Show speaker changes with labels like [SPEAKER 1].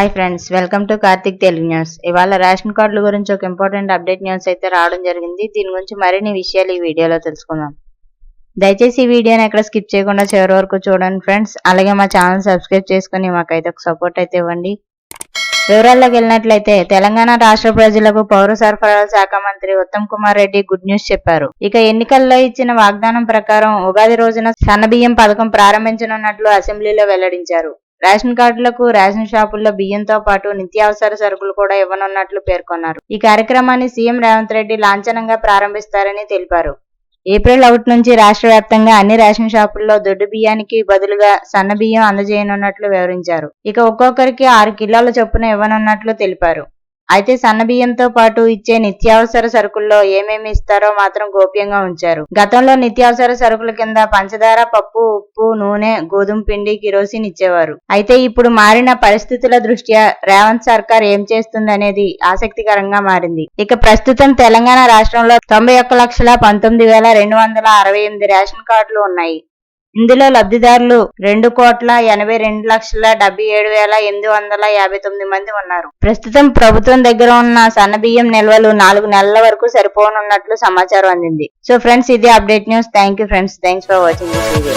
[SPEAKER 1] Hi friends, welcome to Karthik Telugu news. ఇవాళ ration కార్డుల గురించి ఒక ఇంపార్టెంట్ అప్డేట్ న్యూస్ అయితే రావడం జరిగింది. దీని గురించి మరిన్ని విషయాలు ఈ వీడియోలో తెలుసుకుందాం. దయచేసి ఈ వీడియోని ఎక్కడ స్కిప్ చేయకుండా చివరి వరకు చూడండి ఫ్రెండ్స్. అలాగే మా ఛానల్ సబ్స్క్రైబ్ చేసుకుని మాకైతే ఒక సపోర్ట్ అయితే ఇవ్వండి. వివరాల్లోకి వెళ్ళినట్లయితే తెలంగాణ రాష్ట్ర ప్రజలకు పౌర సరఫరాల శాఖ మంత్రి ఉత్తమ్ కుమార్ రెడ్డి గుడ్ న్యూస్ చెప్పారు. ఇక ఎన్నికల్లో ఇచ్చిన వాగ్దానం ప్రకారం ఉగాది రోజున సన్నబియ్యం పథకం ప్రారంభించనున్నట్లు అసెంబ్లీలో వెల్లడించారు. రేషన్ కార్డులకు రేషన్ షాపుల్లో బియ్యంతో పాటు నిత్యావసర సరుకులు కూడా ఇవ్వనున్నట్లు పేర్కొన్నారు. ఈ కార్యక్రమాన్ని సీఎం రేవంత్ రెడ్డి లాంఛనంగా ప్రారంభిస్తారని తెలిపారు. ఏప్రిల్ 1 నుంచి రాష్ట్ర వ్యాప్తంగా అన్ని రేషన్ షాపుల్లో దొడ్డు బియ్యానికి బదులుగా సన్న బియ్యం అందజేయనున్నట్లు వివరించారు. ఇక ఒక్కొక్కరికి 6 కిలోల చొప్పున ఇవ్వనున్నట్లు తెలిపారు. అయితే సన్న బియ్యంతో పాటు ఇచ్చే నిత్యావసర సరుకుల్లో ఏమేమి ఇస్తారో మాత్రం గోప్యంగా ఉంచారు. గతంలో నిత్యావసర సరుకుల కింద పంచదార, పప్పు, ఉప్పు, నూనె, గోధుమ పిండి, కిరోసిన్ ఇచ్చేవారు. అయితే ఇప్పుడు మారిన పరిస్థితుల దృష్ట్యా రేవంత్ సర్కార్ ఏం చేస్తుందనేది ఆసక్తికరంగా మారింది. ఇక ప్రస్తుతం తెలంగాణ రాష్ట్రంలో 91,19,268 రేషన్ కార్డులు ఉన్నాయి. ఇందులో లబ్ధిదారులు 2,82,77,859 మంది ఉన్నారు. ప్రస్తుతం ప్రభుత్వం దగ్గర ఉన్న సన్నబియ్యం నిల్వలు 4 నెలల వరకు సరిపోనున్నట్లు సమాచారం అందింది. సో ఫ్రెండ్స్, ఇది update news. Thank you friends. Thanks for watching this video.